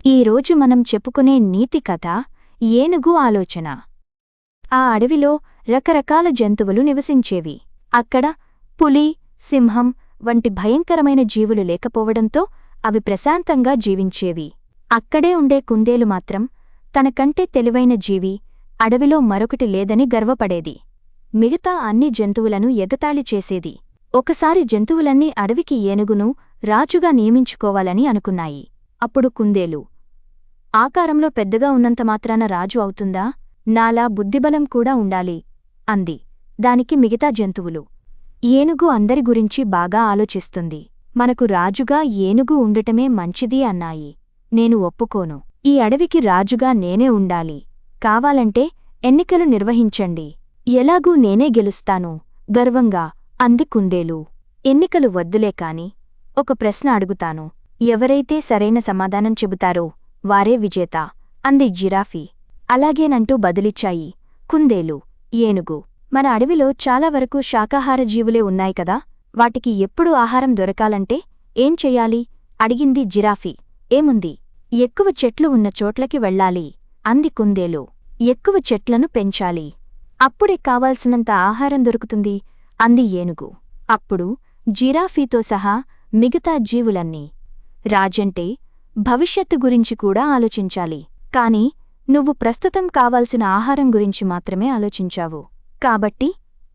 ఈరోజు మనం చెప్పుకునే నీతి కథ ఏనుగు ఆలోచన. ఆ అడవిలో రకరకాల జంతువులు నివసించేవి. అక్కడ పులి, సింహం వంటి భయంకరమైన జీవులు లేకపోవడంతో అవి ప్రశాంతంగా జీవించేవి. అక్కడే ఉండే కుందేలు మాత్రం తనకంటే తెలివైన జీవి అడవిలో మరొకటి లేదని గర్వపడేది. మిగతా అన్ని జంతువులను ఎగతాళి చేసేది. ఒకసారి జంతువులన్నీ అడవికి ఏనుగును రాజుగా నియమించుకోవాలని అనుకున్నాయి. అప్పుడు కుందేలు, ఆకారంలో పెద్దగా ఉన్నంత మాత్రాన రాజు అవుతుందా? నాలా బుద్ధిబలం కూడా ఉండాలి అంది. దానికి మిగతా జంతువులు, ఏనుగు అందరి గురించి బాగా ఆలోచిస్తుంది. మనకు రాజుగా ఏనుగు ఉండటమే మంచిది అన్నాయి. నేను ఒప్పుకోను. ఈ అడవికి రాజుగా నేనే ఉండాలి. కావాలంటే ఎన్నికలు నిర్వహించండి. ఎలాగూ నేనే గెలుస్తాను గర్వంగా అంది కుందేలు. ఎన్నికలు వద్దులే కాని ఒక ప్రశ్న అడుగుతాను. ఎవరైతే సరైన సమాధానం చెబుతారో వారే విజేత అంది జిరాఫీ. అలాగేనంటూ బదులిచ్చాయి కుందేలు, ఏనుగు. మన అడవిలో చాలా వరకు శాకాహార జీవులే ఉన్నాయి కదా, వాటికి ఎప్పుడు ఆహారం దొరకాలంటే ఏం చెయ్యాలి అడిగింది జిరాఫీ. ఏముంది, ఎక్కువ చెట్లు ఉన్న చోట్లకి వెళ్ళాలి అంది కుందేలు. ఎక్కువ చెట్లను పెంచాలి. అప్పుడే కావాల్సినంత ఆహారం దొరుకుతుంది అంది ఏనుగు. అప్పుడు జిరాఫీతో సహా మిగతా జీవులన్నీ, రాజంటే భవిష్యత్తు గురించి కూడా ఆలోచించాలి. కాని నువ్వు ప్రస్తుతం కావాల్సిన ఆహారం గురించి మాత్రమే ఆలోచించావు. కాబట్టి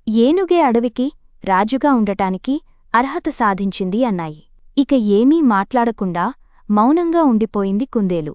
ఏనుగే అడవికి రాజుగా ఉండటానికి అర్హత సాధించింది అన్నాయి. ఇక ఏమీ మాట్లాడకుండా మౌనంగా ఉండిపోయింది కుందేలు.